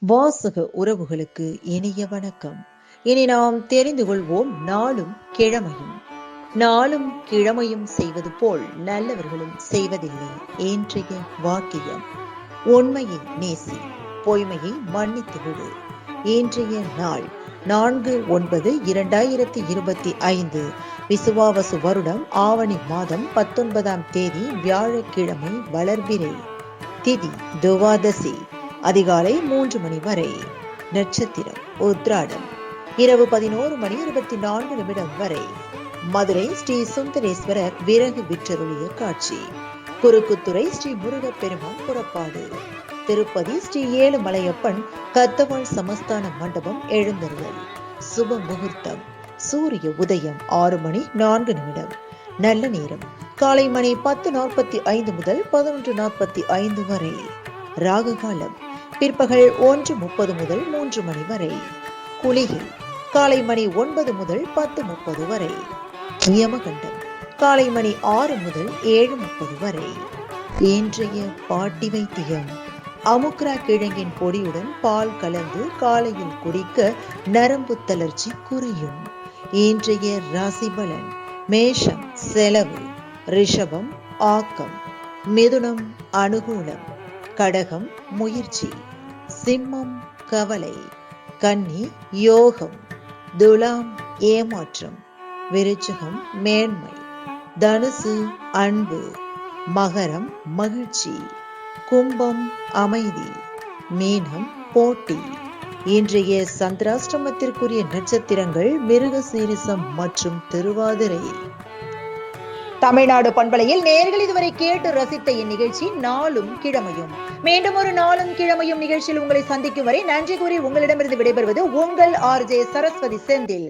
வாசக உறவுகளுக்கு இனிய வணக்கம். இனி நாம் தெரிந்து கொள்வோம் நாளும் கிழமையும். நாளும் கிழமையும் செய்வது போல் நல்லவர்களும் செய்வதில்லை. இன்றைய வாக்கியம்: உண்மையை நேசி, பொய்மையை மன்னித்து விடு. இன்றைய நாள் 4/9/2025 விசுவாவசு வருடம் ஆவணி மாதம் 19ஆம் தேதி வியாழக்கிழமை. வளர்பிறை. திதி துவாதசி. அதிகாலை 3 மணி வரை. நட்சத்திரம் உத்ராடம். இரவு 11:24 வரை. மதுரை ஸ்ரீ சுந்தரேஸ்வரர் விறகு விற்றருளிய காட்சி. குறுக்குத்துறை ஸ்ரீ முருகப்பெருமான் புறப்பாடு. திருப்பதி ஸ்ரீ ஏழுமலையப்பன் கத்தவாள் சமஸ்தான மண்டபம் எழுந்தருளல். சுப முகூர்த்தம் சூரிய உதயம் 6:04. நல்ல நேரம் காலை மணி 10:45 முதல் 11:45 வரை. ராகு காலம் பிற்பகல் 1:30 முதல் 3 மணி வரை. குளிகை காலை மணி 9 முதல் 10:30 வரை. யமகண்டம் காலை மணி 6 முதல் 7:30 வரை. இன்றைய பாட்டி வைத்தியம்: அமுக்ரா கிழங்கின் பொடியுடன் பால் கலந்து காலையில் குடிக்க நரம்பு தளர்ச்சி குறையும். இன்றைய ராசி பலன்: மேஷம் செலவு, ரிஷபம் ஆக்கம், மிதுனம் அனுகூலம், கடகம் முயற்சி, சிம்மம் கவலை, கன்னி யோகம், துலாம் ஏமாற்றம், விருச்சிகம் மேன்மை, தனுசு அன்பு, மகரம் மகிழ்ச்சி, கும்பம் அமைதி, மீனம் போட்டி. இன்றைய சந்திராஷ்டமத்திற்குரிய நட்சத்திரங்கள் மிருகசீரிசம் மற்றும் திருவாதிரை. தமிழ்நாடு பண்பலையில் நேயர்கள் இதுவரை கேட்டு ரசித்த இந்நிகழ்ச்சி நாளும் கிழமையும். மீண்டும் ஒரு நாளும் கிழமையும் நிகழ்ச்சியில் உங்களை சந்திக்கும் வரை நன்றி கூறி உங்களிடமிருந்து விடைபெறுவது உங்கள் RJ சரஸ்வதி செந்தில்.